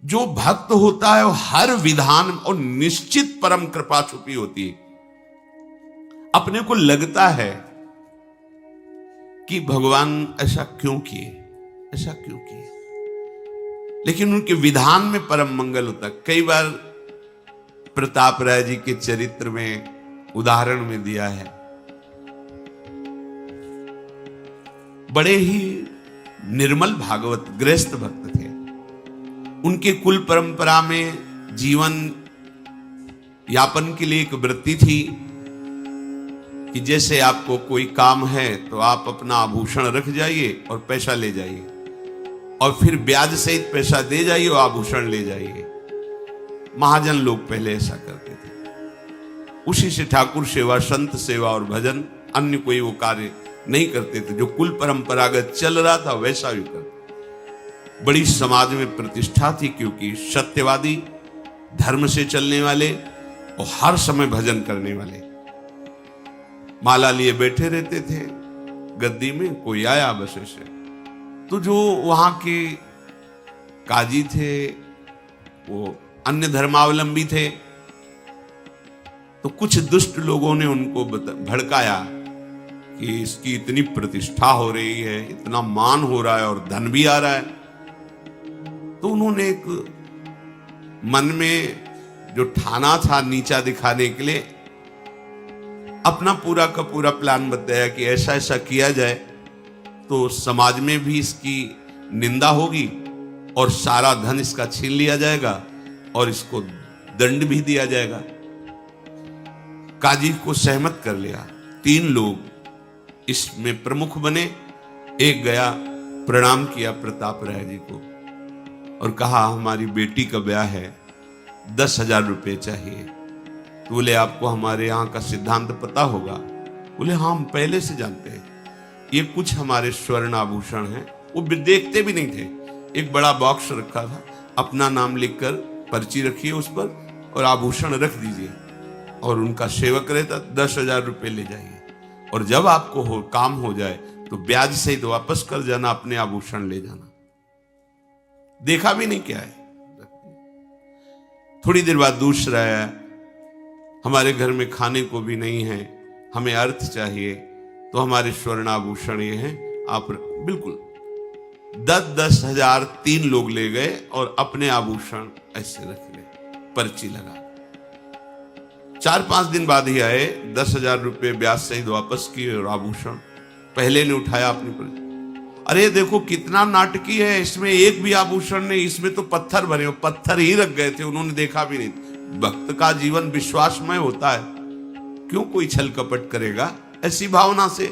जो भक्त होता है वो हर विधान और निश्चित परम कृपा छुपी होती है। अपने को लगता है कि भगवान ऐसा क्यों किए, ऐसा क्यों किए, लेकिन उनके विधान में परम मंगल होता है। कई बार प्रताप राय जी के चरित्र में उदाहरण में दिया है, बड़े ही निर्मल भागवत गृहस्थ भक्त थे। उनके कुल परंपरा में जीवन यापन के लिए एक वृत्ति थी कि जैसे आपको कोई काम है तो आप अपना आभूषण रख जाइए और पैसा ले जाइए, और फिर ब्याज सहित पैसा दे जाइए और आभूषण ले जाइए। महाजन लोग पहले ऐसा करते थे। उसी से ठाकुर सेवा, संत सेवा और भजन, अन्य कोई वो कार्य नहीं करते थे। जो कुल परंपरागत चल रहा था वैसा भी करते। बड़ी समाज में प्रतिष्ठा थी, क्योंकि सत्यवादी, धर्म से चलने वाले और हर समय भजन करने वाले। माला लिए बैठे रहते थे गद्दी में, कोई आया बस ऐसे, तो जो वहां के काजी थे वो अन्य धर्मावलंबी थे, तो कुछ दुष्ट लोगों ने उनको भड़काया कि इसकी इतनी प्रतिष्ठा हो रही है, इतना मान हो रहा है और धन भी आ रहा है। तो उन्होंने एक मन में जो ठाना था नीचा दिखाने के लिए, अपना पूरा का पूरा प्लान बताया कि ऐसा ऐसा किया जाए तो समाज में भी इसकी निंदा होगी और सारा धन इसका छीन लिया जाएगा और इसको दंड भी दिया जाएगा। काजी को सहमत कर लिया। 3 लोग इसमें प्रमुख बने। एक गया, प्रणाम किया प्रताप राय जी को और कहा हमारी बेटी का ब्याह है, 10,000 रुपये चाहिए। तो बोले आपको हमारे यहाँ का सिद्धांत पता होगा? बोले हाँ, हम पहले से जानते हैं। ये कुछ हमारे स्वर्ण आभूषण हैं। वो देखते भी नहीं थे। एक बड़ा बॉक्स रखा था, अपना नाम लिखकर पर्ची रखिए उस पर और आभूषण रख दीजिए, और उनका सेवक रहता, 10,000 रुपये ले जाइए, और जब आपको काम हो जाए तो ब्याज सहित तो वापस कर जाना, अपने आभूषण ले जाना। देखा भी नहीं क्या है। थोड़ी देर बाद दूसरा आया, हमारे घर में खाने को भी नहीं है, हमें अर्थ चाहिए, तो हमारे स्वर्ण आभूषण ये हैं, आप बिल्कुल 10,000 3 लोग ले गए और अपने आभूषण ऐसे रख ले, पर्ची लगा। 4-5 दिन बाद ही आए, 10,000 रुपये ब्याज सहित वापस किए और आभूषण पहले ने उठाया अपनी पर्ची। अरे देखो कितना नाटकी है, इसमें एक भी आभूषण नहीं, इसमें तो पत्थर भरे, पत्थर ही रख गए थे, उन्होंने देखा भी नहीं। भक्त का जीवन विश्वासमय होता है, क्यों कोई छल कपट करेगा ऐसी भावना से।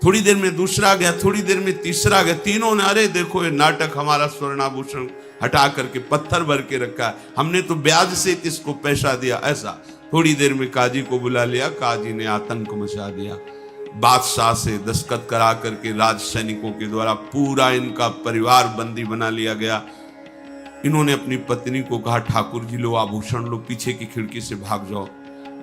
थोड़ी देर में दूसरा गया, थोड़ी देर में तीसरा गया, तीनों ने अरे देखो ये नाटक, हमारा स्वर्णाभूषण हटा करके पत्थर भर के रखा है, हमने तो ब्याज से इसको पैसा दिया। ऐसा थोड़ी देर में काजी को बुला लिया, काजी ने आतंक मचा दिया। बादशाह से दस्तखत करा करके राज सैनिकों के द्वारा पूरा इनका परिवार बंदी बना लिया गया। इन्होंने अपनी पत्नी को कहा ठाकुर जी लो आभूषण लो, पीछे की खिड़की से भाग जाओ,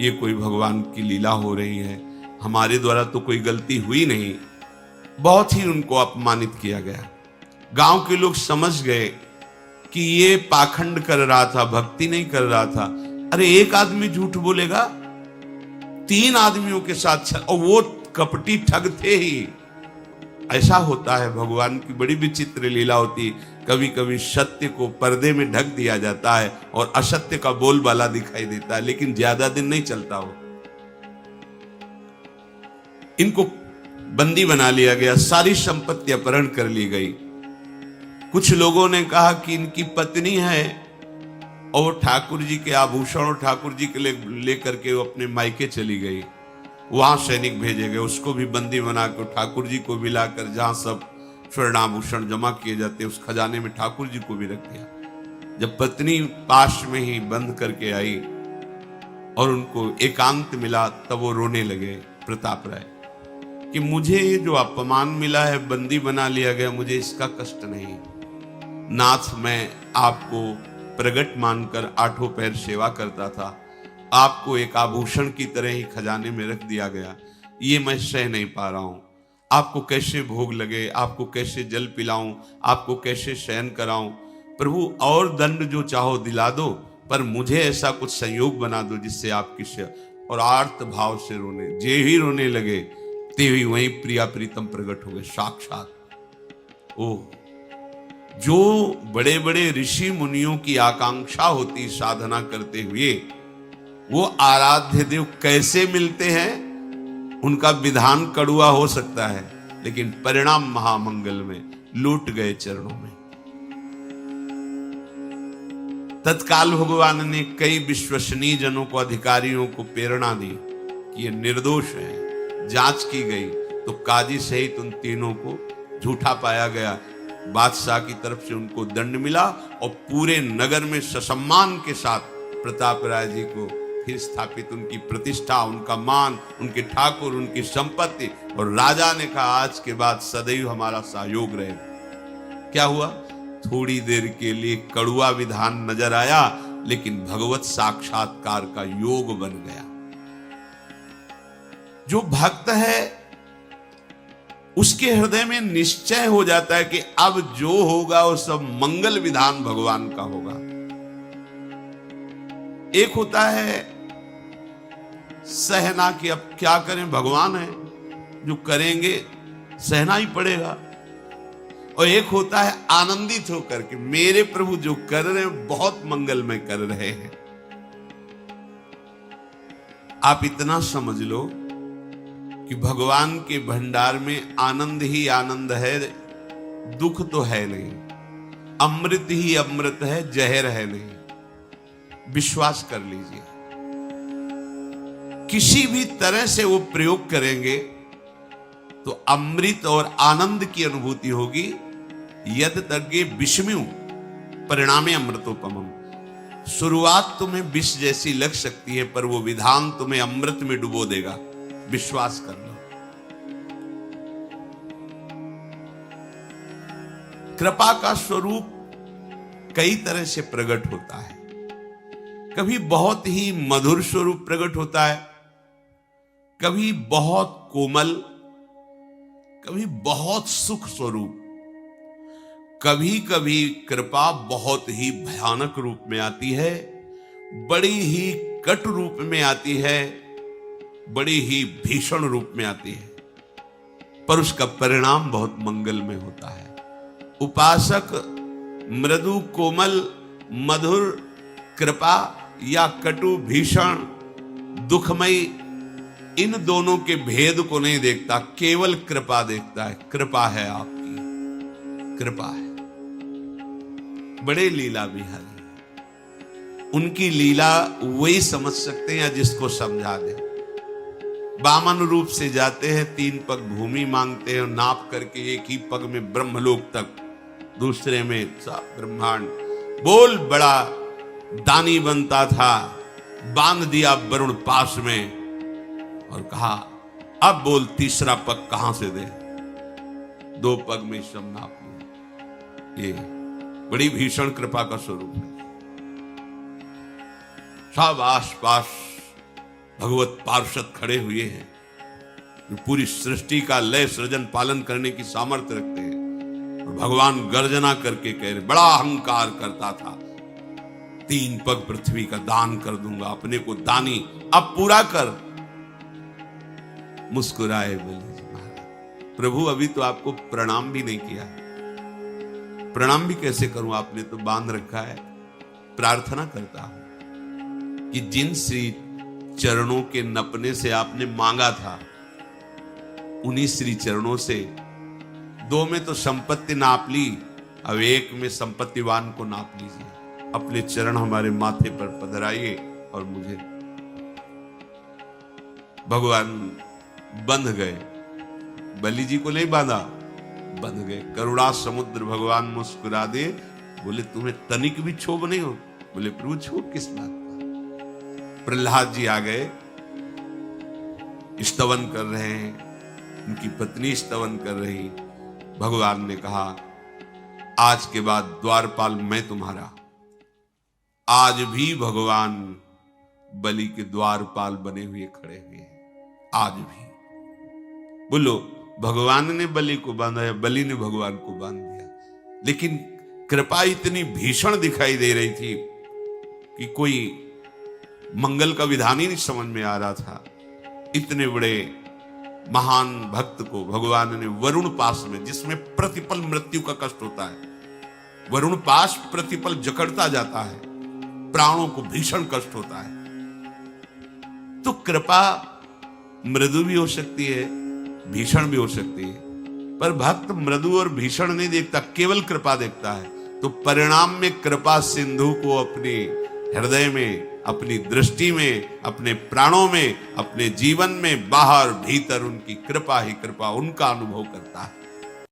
ये कोई भगवान की लीला हो रही है, हमारे द्वारा तो कोई गलती हुई नहीं। बहुत ही उनको अपमानित किया गया। गांव के लोग समझ गए कि ये पाखंड कर रहा था, भक्ति नहीं कर रहा था। अरे एक आदमी झूठ बोलेगा, 3 आदमियों के साथ, और वो कपटी ठग थे ही। ऐसा होता है, भगवान की बड़ी विचित्र लीला होती। कभी कभी सत्य को पर्दे में ढक दिया जाता है और असत्य का बोलबाला दिखाई देता है, लेकिन ज्यादा दिन नहीं चलता वो। इनको बंदी बना लिया गया, सारी संपत्ति अपहरण कर ली गई। कुछ लोगों ने कहा कि इनकी पत्नी है और ठाकुर जी के आभूषण और ठाकुर जी के लेकर के वो अपने मायके चली गई। वहां सैनिक भेजे गए, उसको भी बंदी बनाकर ठाकुर जी को भी लाकर जहां सब स्वर्णाभूषण जमा किए जाते उस खजाने में ठाकुर जी को भी रख दिया। जब पत्नी पास में ही बंद करके आई और उनको एकांत मिला, तब वो रोने लगे प्रताप राय कि मुझे जो अपमान मिला है, बंदी बना लिया गया, मुझे इसका कष्ट नहीं। नाथ, मैं आपको प्रगट मानकर 8 पैर सेवा करता था, आपको एक आभूषण की तरह ही खजाने में रख दिया गया, ये मैं सह नहीं पा रहा हूं। आपको कैसे भोग लगे, आपको कैसे जल पिलाऊं, आपको कैसे शयन कराऊं। प्रभु और दंड जो चाहो दिला दो, पर मुझे ऐसा कुछ संयोग बना दो जिससे आपकी और आर्त भाव से रोने, जे ही रोने लगे ते ही वहीं प्रिया प्रीतम प्रकट हो गए साक्षात। ओ, जो बड़े बड़े ऋषि मुनियों की आकांक्षा होती साधना करते हुए, वो आराध्य देव कैसे मिलते हैं? उनका विधान कड़ुआ हो सकता है, लेकिन परिणाम महामंगल में लूट गए चरणों में। तत्काल भगवान ने कई विश्वसनीय जनों को, अधिकारियों को प्रेरणा दी कि ये निर्दोष है। जांच की गई तो काजी सहित उन तीनों को झूठा पाया गया। बादशाह की तरफ से उनको दंड मिला और पूरे नगर में ससम्मान के साथ प्रताप राय जी को फिर स्थापित, उनकी प्रतिष्ठा, उनका मान, उनके ठाकुर, उनकी संपत्ति। और राजा ने कहा आज के बाद सदैव हमारा सहयोग रहे। क्या हुआ? थोड़ी देर के लिए कड़ुआ विधान नजर आया, लेकिन भगवत साक्षात्कार का योग बन गया। जो भक्त है उसके हृदय में निश्चय हो जाता है कि अब जो होगा वो सब मंगल विधान भगवान का होगा। एक होता है सहना कि अब क्या करें, भगवान है, जो करेंगे सहना ही पड़ेगा। और एक होता है आनंदित होकर के मेरे प्रभु जो कर रहे हैं बहुत मंगलमय कर रहे हैं। आप इतना समझ लो कि भगवान के भंडार में आनंद ही आनंद है, दुख तो है नहीं। अमृत ही अमृत है, जहर है नहीं। विश्वास कर लीजिए, किसी भी तरह से वो प्रयोग करेंगे तो अमृत और आनंद की अनुभूति होगी। यद तज्ञे विषम्यु परिणामे अमृतोपमम। शुरुआत तुम्हें विष जैसी लग सकती है, पर वो विधान तुम्हें अमृत में डुबो देगा। विश्वास कर लो। कृपा का स्वरूप कई तरह से प्रकट होता है। कभी बहुत ही मधुर स्वरूप प्रकट होता है, कभी बहुत कोमल, कभी बहुत सुख स्वरूप, कभी कभी कृपा बहुत ही भयानक रूप में आती है, बड़ी ही कट रूप में आती है, बड़ी ही भीषण रूप में आती है, पर उसका परिणाम बहुत मंगलमय होता है। उपासक मृदु कोमल मधुर कृपा या कटु भीषण दुखमयी, इन दोनों के भेद को नहीं देखता, केवल कृपा देखता है। कृपा है आपकी, कृपा है। बड़े लीला बिहारी है, उनकी लीला वही समझ सकते हैं जिसको समझा दे। वामन रूप से जाते हैं, 3 पग भूमि मांगते हैं, नाप करके एक ही पग में ब्रह्मलोक तक, दूसरे में सब ब्रह्मांड। बोल बड़ा दानी बनता था, बांध दिया वरुण पास में और कहा अब बोल तीसरा पग कहां से दे। 2 पग में सब नाप लिया। ये बड़ी भीषण कृपा का स्वरूप है। सब आसपास भगवत पार्षद खड़े हुए हैं जो पूरी सृष्टि का लय सृजन पालन करने की सामर्थ्य रखते हैं। और भगवान गर्जना करके कह रहे, बड़ा अहंकार करता था, 3 पग पृथ्वी का दान कर दूंगा, अपने को दानी अब पूरा कर। मुस्कुराए बलि जी महाराज, प्रभु अभी तो आपको प्रणाम भी नहीं किया। प्रणाम भी कैसे करूं, आपने तो बांध रखा है। प्रार्थना करता हूं कि जिन श्री चरणों के नपने से आपने मांगा था, उन्हीं श्री चरणों से 2 में तो संपत्ति नाप ली, अब 1 में संपत्तिवान को नाप लीजिए। अपने चरण हमारे माथे पर पधराइए और मुझे। भगवान बंध गए, बलि जी को नहीं बांधा, बंध गए। करुणा समुद्र भगवान मुस्कुरा दे, बोले तुम्हें तनिक भी क्षोभ नहीं हो? बोले प्रभु क्षोभ किस बात का? प्रहलाद जी आ गए, स्तवन कर रहे हैं, उनकी पत्नी स्तवन कर रही। भगवान ने कहा आज के बाद द्वारपाल मैं तुम्हारा। आज भी भगवान बलि के द्वारपाल बने हुए खड़े हुए हैं। आज भी बोलो, भगवान ने बलि को बांधा है, बलि ने भगवान को बांध दिया। लेकिन कृपा इतनी भीषण दिखाई दे रही थी कि कोई मंगल का विधान ही नहीं समझ में आ रहा था। इतने बड़े महान भक्त को भगवान ने वरुण पाश में, जिसमें प्रतिपल मृत्यु का कष्ट होता है, वरुण पाश प्रतिपल जकड़ता जाता है, प्राणों को भीषण कष्ट होता है। तो कृपा मृदु भी हो सकती है, भीषण भी हो सकती है, पर भक्त मृदु और भीषण नहीं देखता, केवल कृपा देखता है। तो परिणाम में कृपा सिंधु को अपने हृदय में, अपनी दृष्टि में, अपने प्राणों में, अपने जीवन में बाहर भीतर उनकी कृपा ही कृपा, उनका अनुभव करता है।